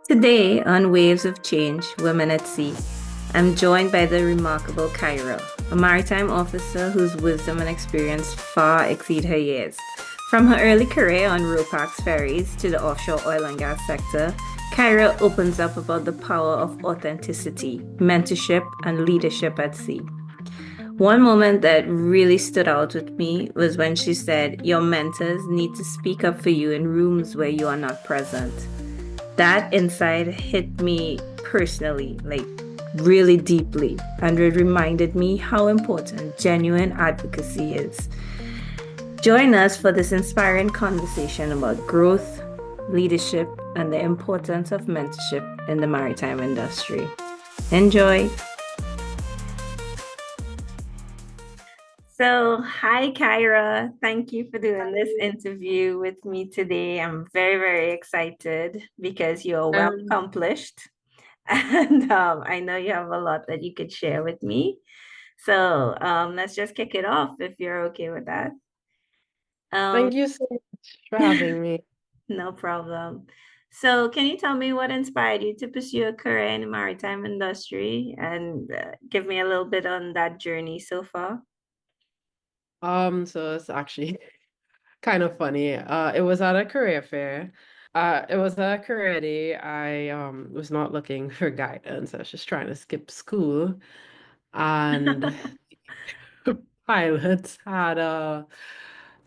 Today, on Waves of Change Women at Sea, I'm joined by the remarkable Khyra, a maritime officer whose wisdom and experience far exceed her years. From her early career on Ropax ferries to the offshore oil and gas sector, Khyra opens up about the power of authenticity, mentorship, and leadership at sea. One moment that really stood out with me was when she said, "Your mentors need to speak up for you in rooms where you are not present." That insight hit me personally, like really deeply, and it reminded me how important genuine advocacy is. Join us for this inspiring conversation about growth, leadership, and the importance of mentorship in the maritime industry. Enjoy! So, hi, Kyra. Thank you for doing this interview with me today. I'm very, very excited because you're well Um, accomplished. And I know you have a lot that you could share with me. So let's just kick it off if you're okay with that. Um, thank you so much for having me. no problem. So, can you tell me what inspired you to pursue a career in the maritime industry and give me a little bit on that journey so far? So it's actually kind of funny. It was at a career fair. It was a career day. I was not looking for guidance. I was just trying to skip school, and pilots had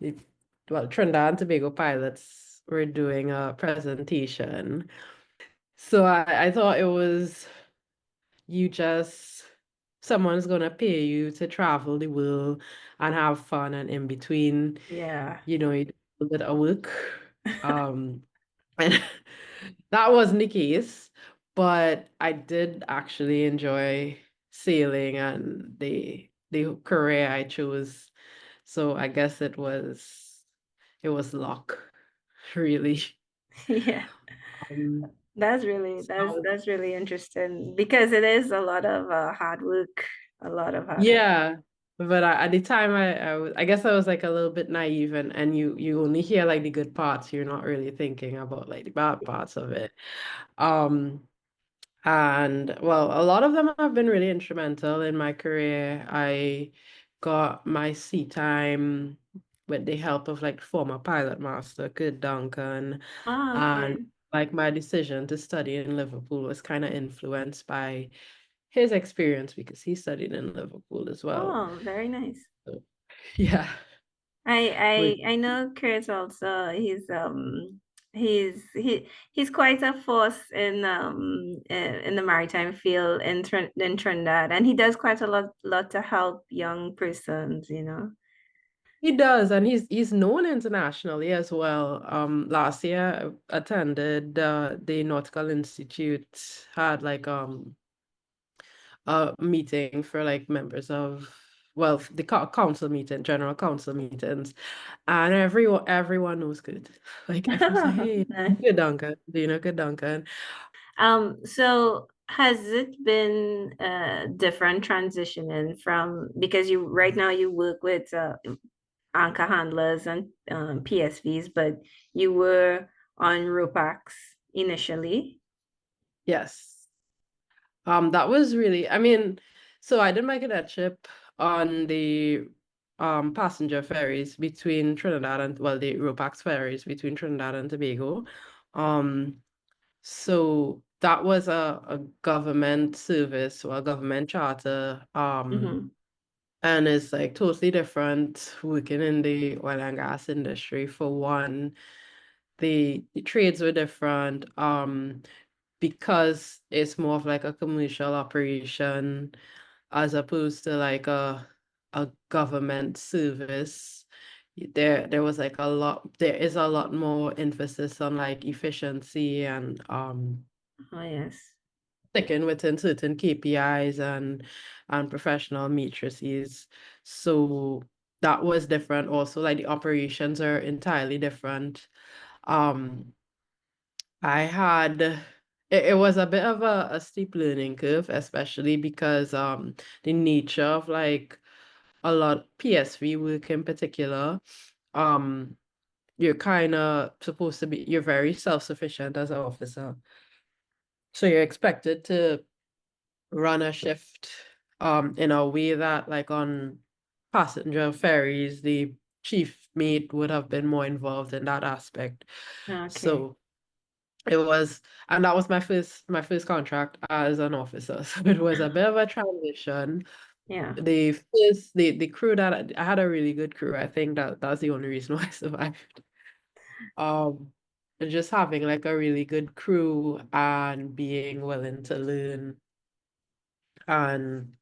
the- well, Trinidad and Tobago pilots were doing a presentation. So I thought it was you just someone's gonna pay you to travel the world and have fun, and in between, Yeah. you do a little bit of work. Um and that wasn't the case, but I did actually enjoy sailing and the career I chose. So I guess it was luck, really. Yeah. Um That's really so that's really interesting because it is a lot of hard work, a lot of hard work. Yeah, but at the time I guess I was like a little bit naive, and you only hear like the good parts. You're not really thinking about like the bad parts of it. Um and well, a lot of them have been really instrumental in my career. I got my sea time with the help of like former pilot master Kurt Duncan, Oh, and okay. like my decision to study in Liverpool was kind of influenced by his experience because he studied in Liverpool as well. Oh, very nice. So, yeah. We, I know Chris also. He's quite a force in the maritime field in Trinidad, and he does quite a lot to help young persons, you know. he does, and he's known internationally as well. Last year I attended the Nautical Institute had like a meeting for like members of well the council meeting, general council meetings, and everyone knows good. Like everyone's like, hey, Nice. good Duncan, good Duncan. So has it been different transitioning from because you right now you work with anchor handlers and PSVs, but you were on RoPax initially. Yes. That was really, I mean, so I did my cadetship on the passenger ferries between Trinidad and well, the RoPax ferries between Trinidad and Tobago. Um, so that was a government service or a government charter. Mm-hmm. And it's like totally different working in the oil and gas industry. For one, the trades were different. Because it's more of like a commercial operation as opposed to like a government service. There was like there is a lot more emphasis on like efficiency and Oh, yes. sticking within certain KPIs and professional matrices. So that was different also. Like the operations are entirely different. Um I had it was a bit of a steep learning curve, especially because the nature of like a lot PSV work in particular, um you're kind of supposed to be you're very self-sufficient as an officer. So you're expected to run a shift in a way that, like, on passenger ferries, the chief mate would have been more involved in that aspect. Okay. So it was, and that was my first contract as an officer. So it was a bit of a transition. Yeah. The crew that I had a really good crew. I think that that's the only reason why I survived. Um, and just having like a really good crew and being willing to learn and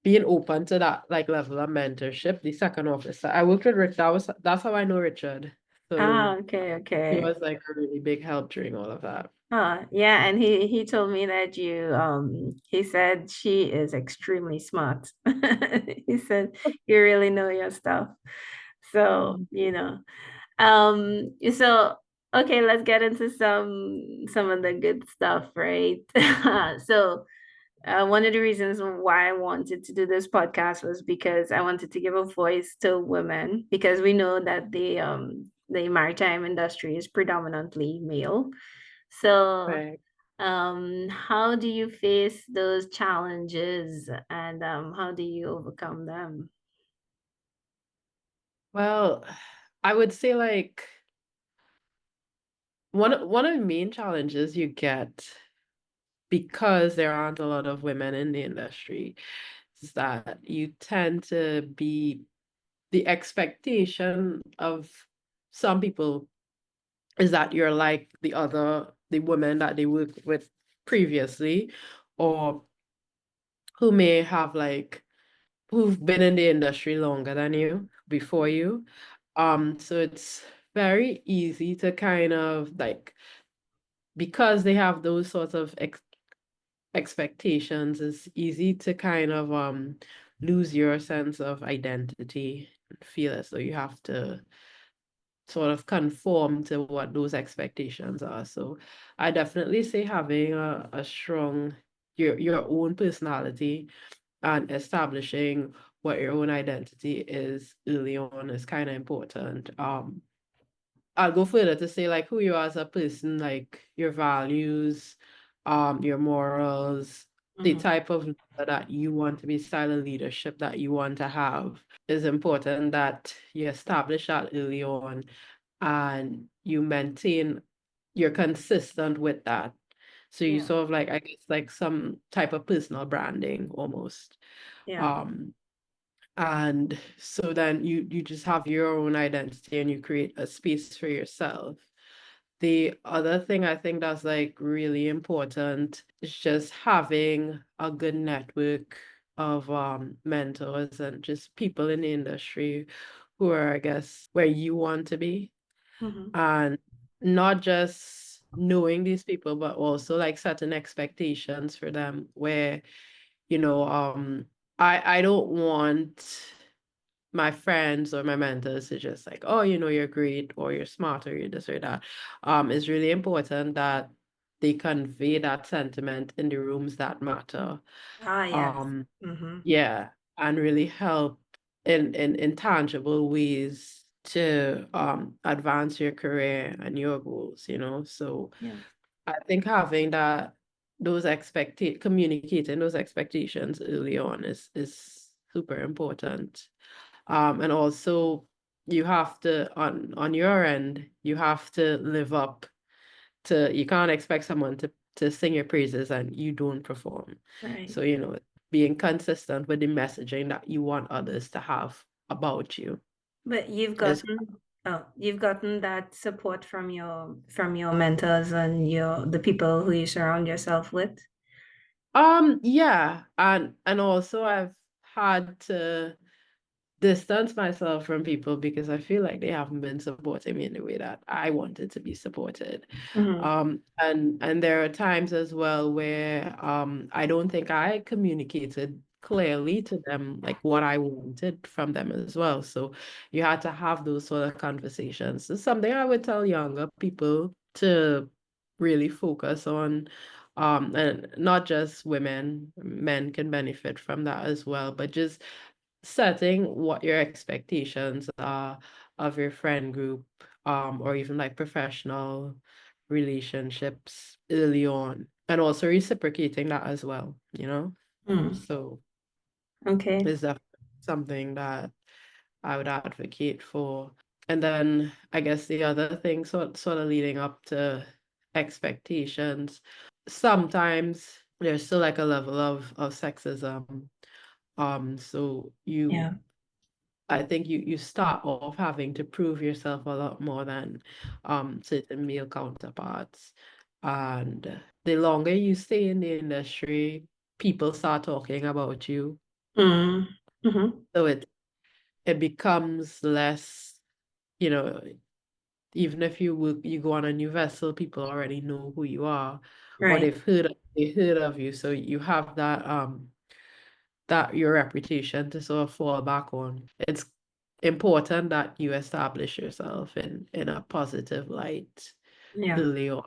being open to that like level of mentorship. The second officer, I worked with Rich. That's how I know Richard. Ah, So okay, he okay. was like a really big help during all of that. Yeah, and he told me that he said she is extremely smart. He said you really know your stuff. So, so okay, let's get into some of the good stuff, right? So, one of the reasons why I wanted to do this podcast was because I wanted to give a voice to women because we know that the maritime industry is predominantly male. So, Right. how do you face those challenges and how do you overcome them? Well, I would say like one of the main challenges you get because there aren't a lot of women in the industry is that you tend to be the expectation of some people is that you're like the women that they worked with previously or who may have like who've been in the industry longer than you before you. So it's very easy to kind of like because they have those sorts of expectations, it's easy to kind of lose your sense of identity and feel as though you have to sort of conform to what those expectations are. So I definitely say having a strong your own personality and establishing what your own identity is early on is kind of important. I'll go further to say like who you are as a person, like your values, your morals, the Mhm. type of leader that you want to be, style of leadership that you want to have is important that you establish that early on and you maintain, you're consistent with that. So you Yeah, sort of like, I guess, like some type of personal branding almost. yeah, Um, and so then you just have your own identity and you create a space for yourself. The other thing I think that's like really important is just having a good network of mentors and just people in the industry who are, I guess, where you want to be. hmm, And not just knowing these people, but also like certain expectations for them where, you know, I don't want my friends or my mentors to just like, oh, you're great or you're smart or you're this or that. It's really important that they convey that sentiment in the rooms that matter. ah, yes, Um, mm-hmm. yeah, and really help in tangible ways to advance your career and your goals. So Yeah, I think having that those communicating those expectations early on is super important. And also you have to on your end, you have to live up to, you can't expect someone to sing your praises and you don't perform. right. So, being consistent with the messaging that you want others to have about you But is you've gotten that support from your mentors and the people who you surround yourself with. yeah, and also I've had to distance myself from people because I feel like they haven't been supporting me in the way that I wanted to be supported. Hmm. And there are times as well where I don't think I communicated clearly to them like what I wanted from them as well. So you had to have those sort of conversations. It's something I would tell younger people to really focus on. And not just women, men can benefit from that as well, but just setting what your expectations are of your friend group, or even like professional relationships early on, and also reciprocating that as well, Mm. So Okay. is that something that I would advocate for? And then I guess the other thing, sort of leading up to expectations, sometimes there's still like a level of sexism. So Yeah. I think you start off having to prove yourself a lot more than certain male counterparts. And the longer you stay in the industry, people start talking about you. Mm. Mm-hmm. So it becomes less, you know, even if you go on a new vessel, people already know who you are, or Right. they heard of you. So you have that your reputation to sort of fall back on. It's important that you establish yourself in a positive light Yeah. early on,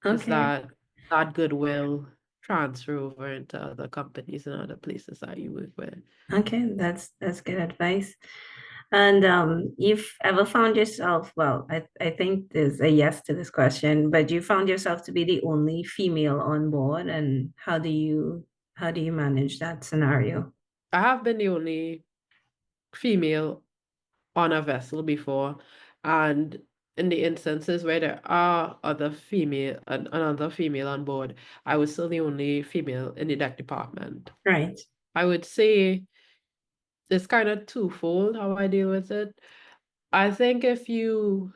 because Okay. that goodwill transfer over into other companies and other places that you work with. Okay. That's good advice. And you've ever found yourself, well, I think there's a yes to this question, but you found yourself to be the only female on board, and how do you manage that scenario? I have been the only female on a vessel before, and in the instances where there are another female on board, I was still the only female in the deck department. Right. I would say it's kind of twofold how I deal with it. I think if you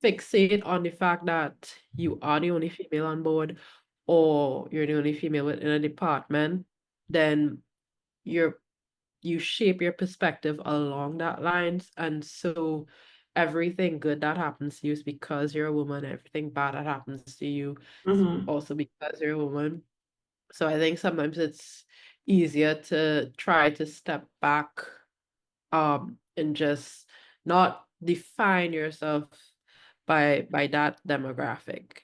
fixate on the fact that you are the only female on board, or you're the only female within a department, then you're you shape your perspective along that lines. And so everything good that happens to you is because you're a woman. Everything bad that happens to you is Mm-hmm. also because you're a woman. So I think sometimes it's easier to try to step back and just not define yourself by that demographic.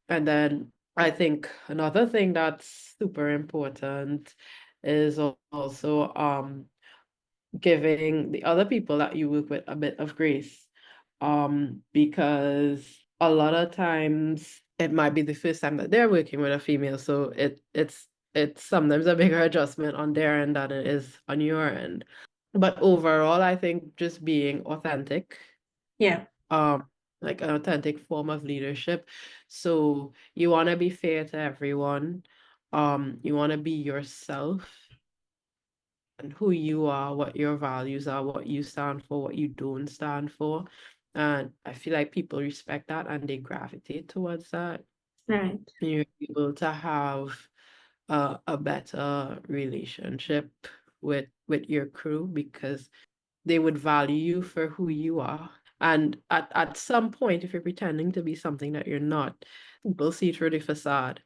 And then I think another thing that's super important is also giving the other people that you work with a bit of grace. Because a lot of times it might be the first time that they're working with a female, so it's sometimes a bigger adjustment on their end than it is on your end. But overall, I think just being authentic, Yeah. um, like an authentic form of leadership. So you want to be fair to everyone. You want to be yourself and who you are, what your values are, what you stand for, what you don't stand for. And I feel like people respect that and they gravitate towards that. Right. You're able to have a better relationship with your crew because they would value you for who you are. And at some point, if you're pretending to be something that you're not, people see through the facade.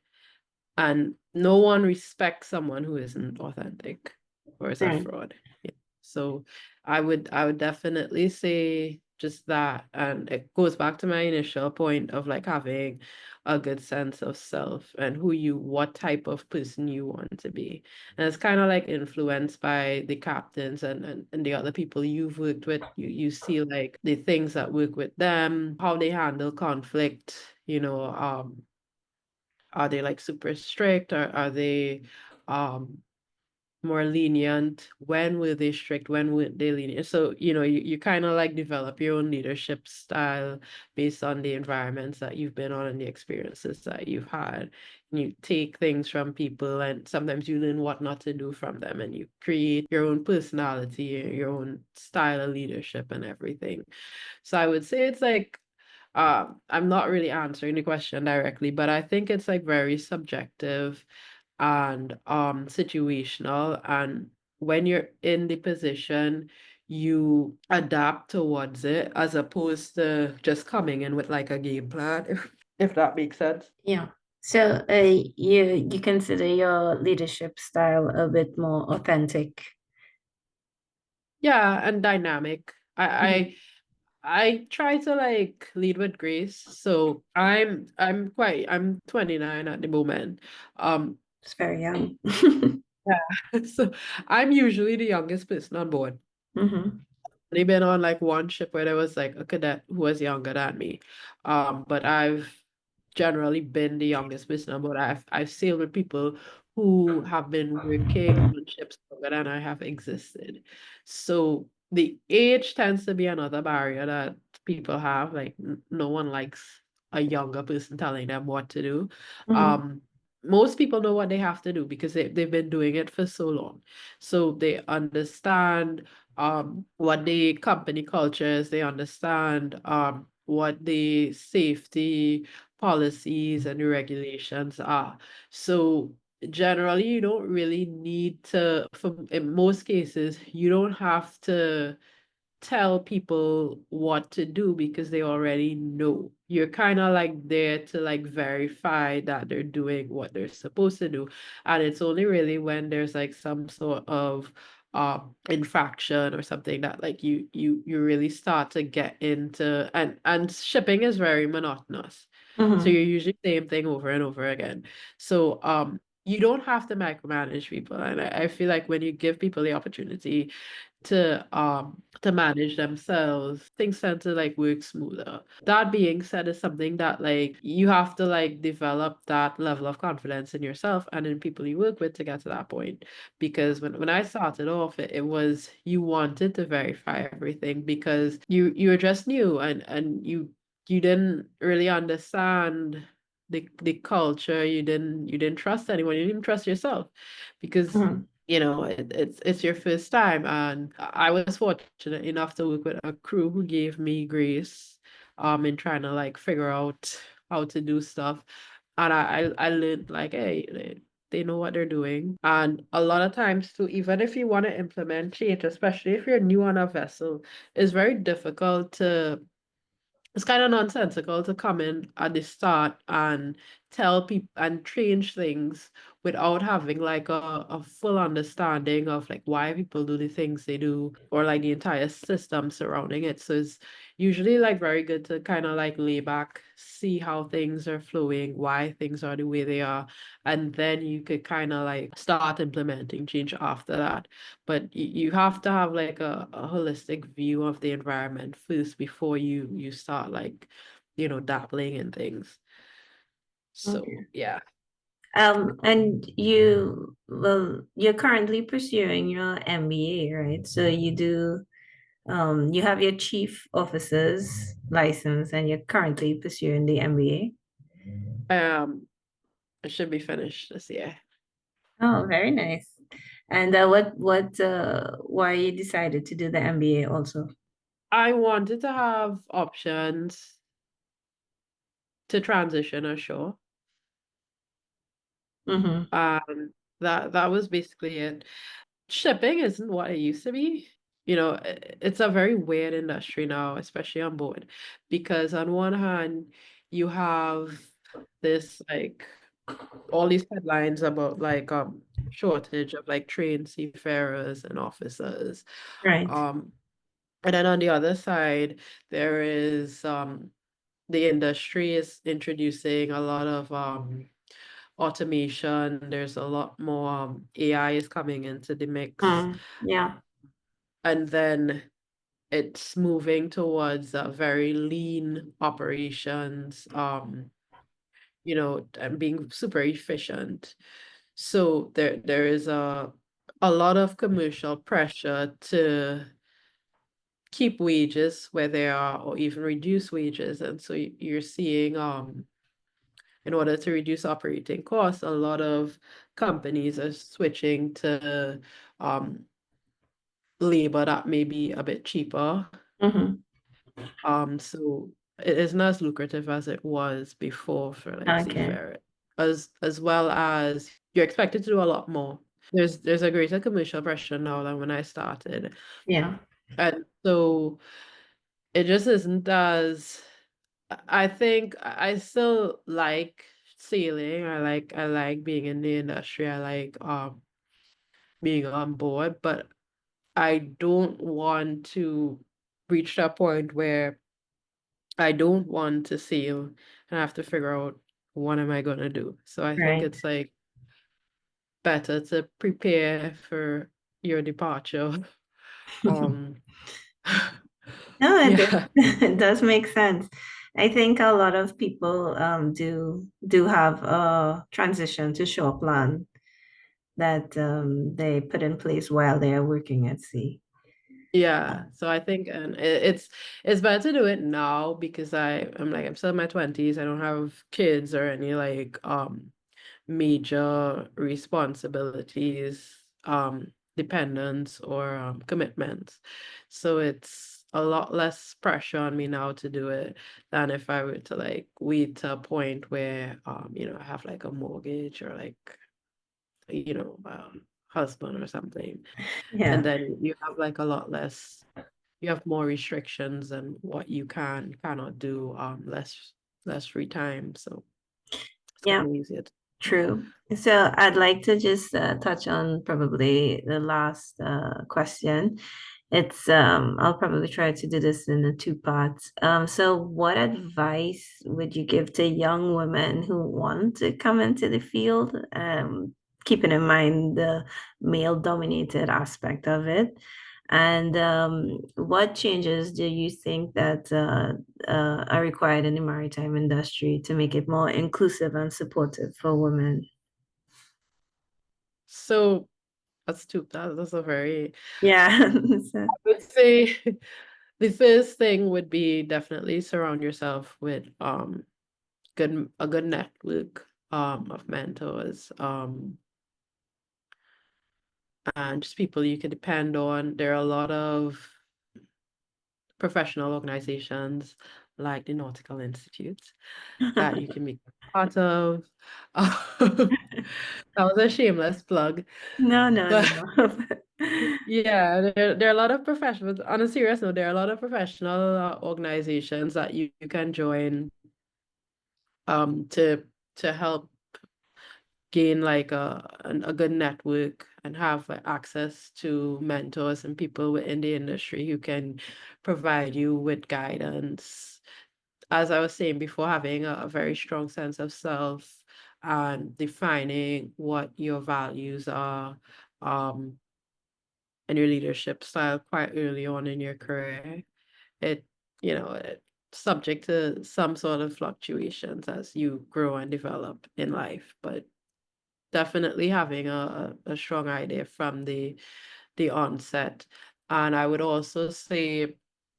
And no one respects someone who isn't authentic or is a Right. fraud. Yeah. So I would definitely say just that. And it goes back to my initial point of like having a good sense of self and what type of person you want to be. And it's kind of like influenced by the captains and the other people you've worked with. You see like the things that work with them, how they handle conflict, are they like super strict, or are they um more lenient? When were they strict? When were they lenient? So, you kind of like develop your own leadership style based on the environments that you've been on and the experiences that you've had. And you take things from people and sometimes you learn what not to do from them and you create your own personality, your own style of leadership and everything. So I would say it's like I'm not really answering the question directly, but I think it's like very subjective and situational. And when you're in the position, you adapt towards it as opposed to just coming in with like a game plan, if that makes sense. Yeah. So you consider your leadership style a bit more authentic. Yeah, and dynamic. I Mhm. I try to like lead with grace. So I'm 29 at the moment. Um It's very young. yeah. So I'm usually the youngest person on board. Hmm. They've been on like one ship where there was like a cadet who was younger than me. But I've generally been the youngest person on board. I've sailed with people who have been working on ships longer than I have existed. So the age tends to be another barrier that people have. Like no one likes a younger person telling them what to do. Mm-hmm. Um, Most people know what they have to do because they've been doing it for so long. So they understand what the company culture is, they understand what the safety policies and regulations are. So generally, you don't really need to, for in most cases, you don't have to tell people what to do because they already know. You're kind of like there to like verify that they're doing what they're supposed to do. And it's only really when there's like some sort of infraction or something that like you really start to get into, and shipping is very monotonous. So Mm-hmm. you're usually same thing over and over again. So you don't have to micromanage people. And I feel like when you give people the opportunity to manage themselves, things tend to like work smoother. That being said, is something that like you have to like develop that level of confidence in yourself and in people you work with to get to that point. Because when I started off, it was you wanted to verify everything because you were just new, and you didn't really understand the culture. You didn't trust anyone, you didn't trust yourself because Mm-hmm. it's your first time. And I was fortunate enough to work with a crew who gave me grace in trying to like figure out how to do stuff. And I learned like, hey, they know what they're doing. And a lot of times too, even if you want to implement change, especially if you're new on a vessel, it's very difficult to it's kind of nonsensical to come in at the start and tell people and change things without having like a full understanding of like why people do the things they do or like the entire system surrounding it. So it's usually like very good to kind of like lay back, see how things are flowing, why things are the way they are, and then you could kind of like start implementing change after that. But you have to have like a holistic view of the environment first before you start like, dabbling in things. Okay. So yeah. And you're currently pursuing your MBA, right? So you have your chief officer's license and you're currently pursuing the MBA. Um, it should be finished this year. Oh, very nice. And why you decided to do the MBA also? I wanted to have options to transition ashore. Mm-hmm. That was basically it. Shipping isn't what it used to be. It's a very weird industry now, especially on board, because on one hand, you have this like all these headlines about like shortage of like trained seafarers and officers. Right. Um, and then on the other side, there is the industry is introducing a lot of automation. There's a lot more AI is coming into the mix. Yeah. And then it's moving towards very lean operations, and being super efficient. So there is a lot of commercial pressure to keep wages where they are or even reduce wages. And so you're seeing in order to reduce operating costs, a lot of companies are switching to um labor that may be a bit cheaper. Mm-hmm. So it isn't as lucrative as it was before for like Okay. seafaring, as well as you're expected to do a lot more. There's a greater commercial pressure now than when I started. Yeah. And so it just isn't as I think I still like sailing. I like being in the industry. I like being on board, but I don't want to reach that point where I don't want to sail and I have to figure out what am I gonna do. So I think Right. it's like better to prepare for your departure. Um No, yeah. it does make sense. I think a lot of people do have a transition to shore plan that they put in place while they are working at sea. Yeah, so I think and it's better to do it now because I'm still in my 20s. I don't have kids or any like major responsibilities, dependents or commitments. So it's a lot less pressure on me now to do it than if I were to like wait to a point where I have like a mortgage or like husband or something. And Yeah. then you have like a lot less, you have more restrictions and what you cannot do, less free time. So it's Yeah. getting easier to do. True. So I'd like to just touch on probably the last question. I'll probably try to do this in the two parts. So what advice would you give to young women who want to come into the field, keeping in mind the male-dominated aspect of it? And what changes do you think that are required in the maritime industry to make it more inclusive and supportive for women? So that's a very, Yeah. I would say the first thing would be definitely surround yourself with a good network of mentors, and just people you can depend on. There are a lot of professional organizations like the Nautical Institute that you can be part of. That was a shameless plug. No, no, But no. yeah, there are a lot of professionals. On a serious note, there are a lot of professional organizations that you can join to help gain like a good network and have like, access to mentors and people within the industry who can provide you with guidance. As I was saying before, having a very strong sense of self and defining what your values are, um, and your leadership style quite early on in your career. It, it subject to some sort of fluctuations as you grow and develop in life, but definitely having a strong idea from the onset. And I would also say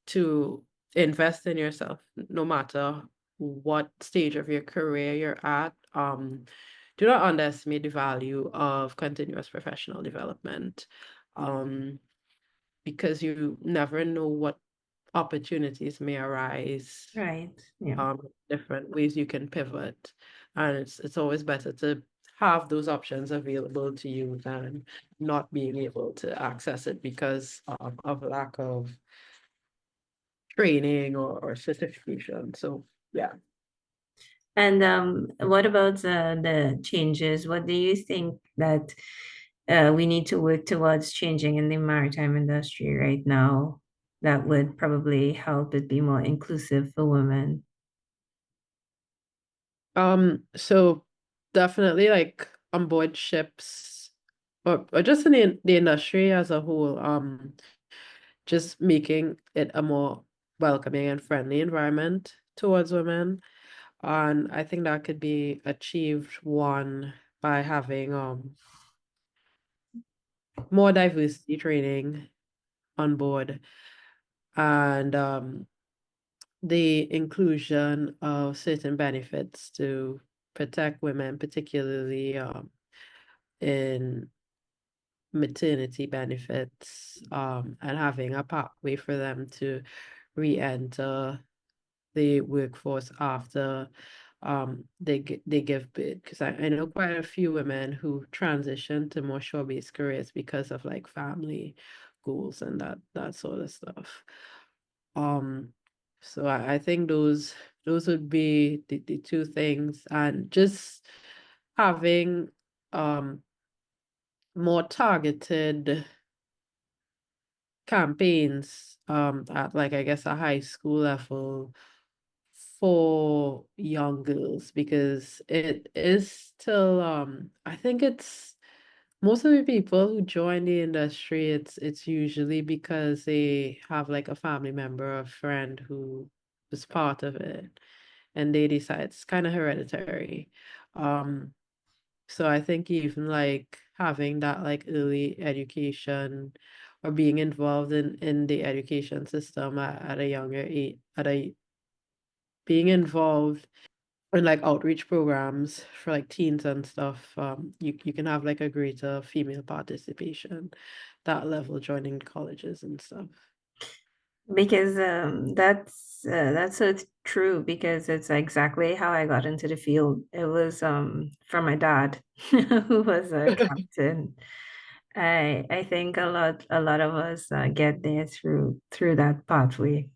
to invest in yourself, no matter what stage of your career you're at. Do not underestimate the value of continuous professional development, um, because you never know what opportunities may arise, Right. Yeah. different ways you can pivot. And it's always better to have those options available to you than not being able to access it because of lack of training or certification. So yeah. And what about the changes? What do you think that we need to work towards changing in the maritime industry right now that would probably help it be more inclusive for women? So definitely like on board ships or just in the industry as a whole, just making it a more welcoming and friendly environment towards women. And I think that could be achieved one by having more diversity training on board and the inclusion of certain benefits to protect women, particularly in maternity benefits, and having a pathway for them to re-enter the workforce after they give birth. Because I know quite a few women who transition to more shore-based careers because of like family goals and that sort of stuff. Um, so I think those would be the two things, and just having um more targeted campaigns at like I guess a high school level for young girls because it is still I think it's most of the people who join the industry it's usually because they have like a family member or friend who was part of it, and they decide it's kind of hereditary. Um, so I think even like having that like early education or being involved in the education system at a younger age, being involved in like outreach programs for like teens and stuff, you can have like a greater female participation, that level joining colleges and stuff. Because that's so true because it's exactly how I got into the field. It was from my dad who was a captain. I think a lot of us get there through that pathway.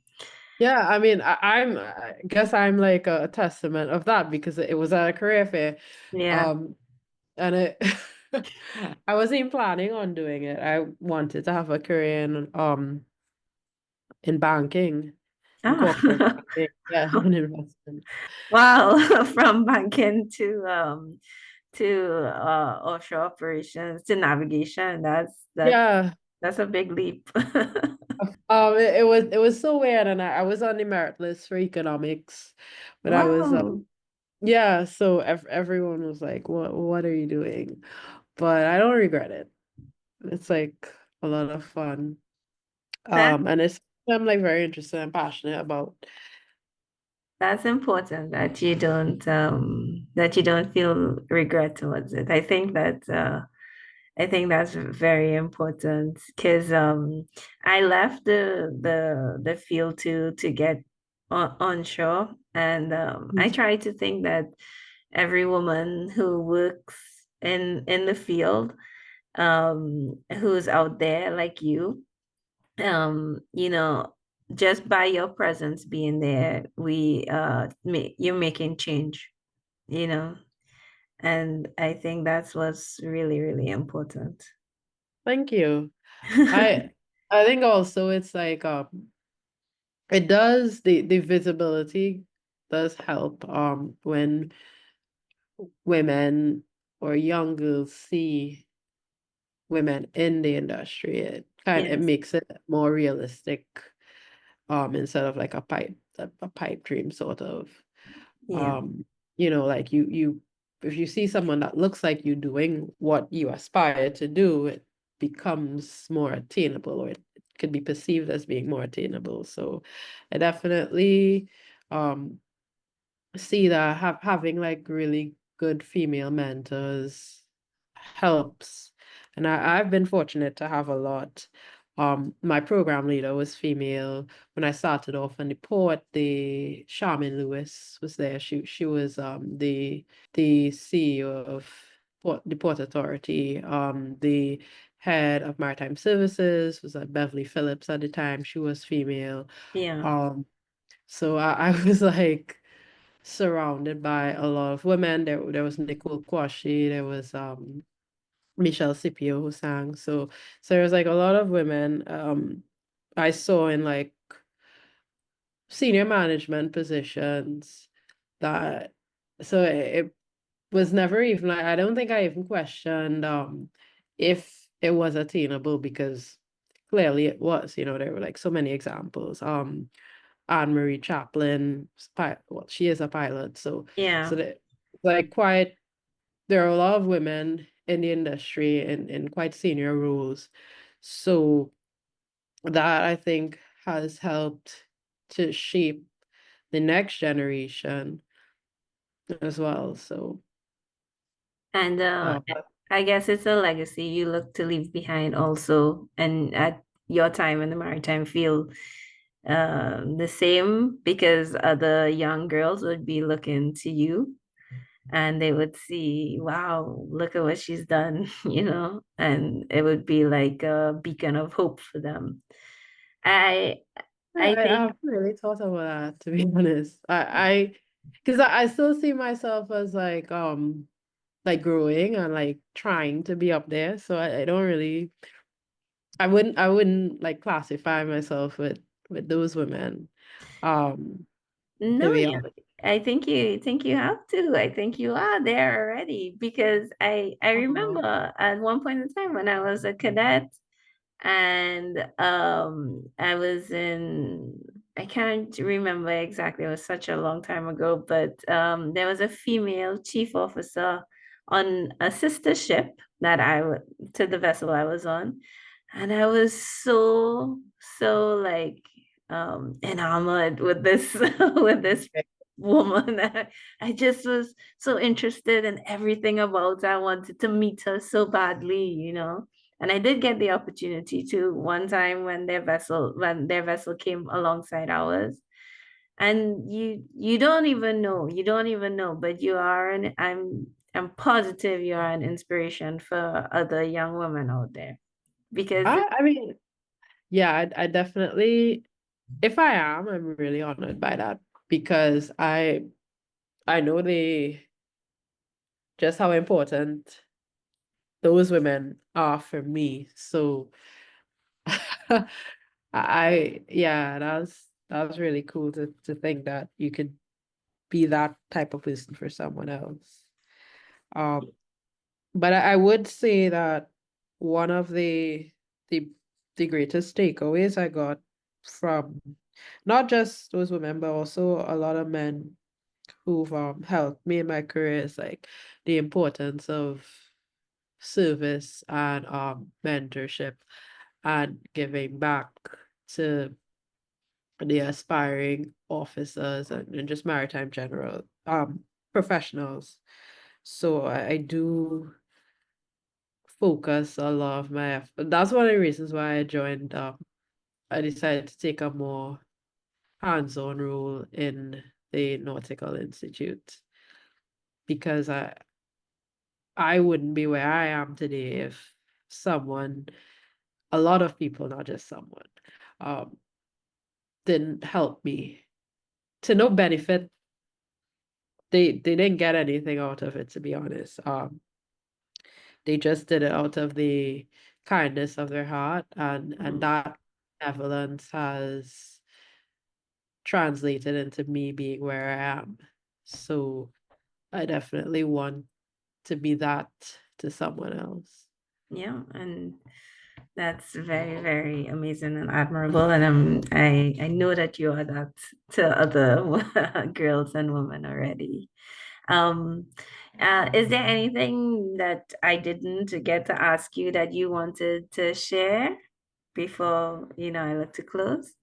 Yeah, I mean, I guess I'm like a testament of that because it was at a career fair, Yeah. um, and it I wasn't even planning on doing it. I wanted to have a career in banking, in corporate Ah. banking, yeah, and investment. Wow, from banking to offshore operations to navigation. Yeah, That's a big leap. it was so weird, and I was on the merit list for economics, but I was Wow. yeah, so everyone was like, what are you doing? But I don't regret it. It's like a lot of fun. That And it's I'm like very interested and passionate about. that's important that you don't feel regret towards it. I think that's very important because I left the field to get onshore, and I try to think that every woman who works in the field, who's out there like you know, just by your presence being there, you're making change, you know, and I think that's what's really, really important. Thank you. I I think also it's like it does the visibility does help when women or young girls see women in the industry. It Yes. makes it more realistic, instead of like a pipe dream sort of. Yeah. um like you if you see someone that looks like you doing what you aspire to do, it becomes more attainable, or it could be perceived as being more attainable. So I definitely um see that having like really good female mentors helps. And I've been fortunate to have a lot. My program leader was female. When I started off in the port, the Charmin Lewis was there. She was the CEO of the Port Authority. The head of maritime services was Beverly Phillips at the time. She was female. Yeah. Um, so I was like surrounded by a lot of women. There was Nicole Kwashi, there was Michelle Scipio who sang. So there was like a lot of women I saw in like senior management positions that so it was never even like I don't think I even questioned if it was attainable, because clearly it was. There were like so many examples. Anne Marie Chaplin, well, she is a pilot, so Yeah. that like quite there are a lot of women in the industry in quite senior roles. So that I think has helped to shape the next generation as well. So And uh, I guess it's a legacy you look to leave behind also. And at your time in the maritime field, the same because other young girls would be looking to you and they would see, wow, look at what she's done, and it would be like a beacon of hope for them. I I I think haven't really thought about that, to be honest. Because I still see myself as like growing and like trying to be up there. So I don't really I wouldn't like classify myself with those women. Um to no, be honest. I think you have to. I think you are there already because I Uh-huh. remember at one point in time when I was a cadet and I was in I can't remember exactly. It was such a long time ago, but there was a female chief officer on a sister ship that to the vessel I was on, and I was so like enamored with this with this woman. I just was so interested in everything about her. I wanted to meet her so badly, you know. And I did get the opportunity to one time when their vessel came alongside ours. And you don't even know, but I'm positive you are an inspiration for other young women out there. Because I mean, yeah, I definitely, if I am, I'm really honored by that because I know just how important those women are for me. So yeah, that was really cool to think that you could be that type of person for someone else. Um, but I would say that one of the the greatest takeaways I got from not just those women, but also a lot of men who've helped me in my career is like the importance of service and mentorship and giving back to the aspiring officers and just maritime general professionals. So I do focus a lot of my effort. That's one of the reasons why I joined I decided to take a more hands-on role in the Nautical Institute because I wouldn't be where I am today if someone, a lot of people, not just someone, um, didn't help me to no benefit. They didn't get anything out of it, to be honest. They just did it out of the kindness of their heart, and mm, that benevolence has translated into me being where I am. So I definitely want to be that to someone else. yeah, and that's very, very amazing and admirable. And I know that you are that to other girls and women already. Um, is there anything that I didn't get to ask you that you wanted to share before, I look to close?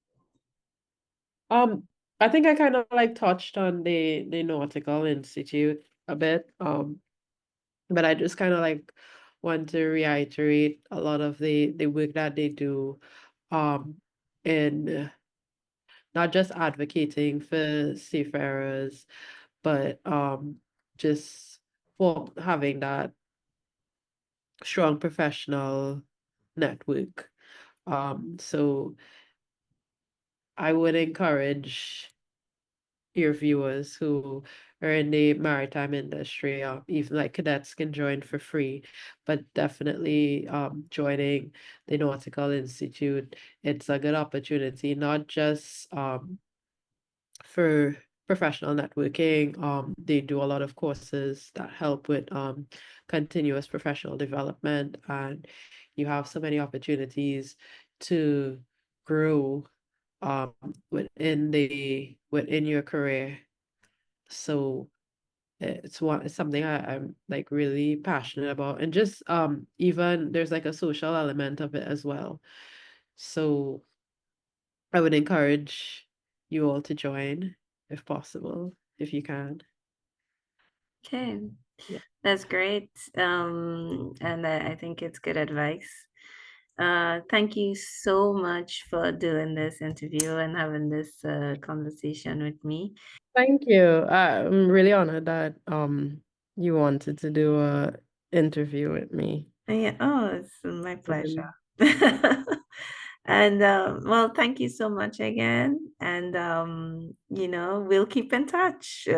Um, I think I kind of like touched on the Nautical Institute a bit. But I just kind of like want to reiterate a lot of the work that they do, um, in not just advocating for seafarers, but just for having that strong professional network. So I would encourage your viewers who are in the maritime industry, even like cadets can join for free, but definitely joining the Nautical Institute, it's a good opportunity, not just for professional networking. They do a lot of courses that help with continuous professional development, and you have so many opportunities to grow um within your career. So it's something I'm like really passionate about. And just even there's like a social element of it as well. So I would encourage you all to join if possible, if you can. Okay, Yeah. that's great. And I think it's good advice. Thank you so much for doing this interview and having this conversation with me. Thank you. I'm really honored that you wanted to do a interview with me. Yeah, oh, it's my pleasure. Um, And well, thank you so much again. And we'll keep in touch.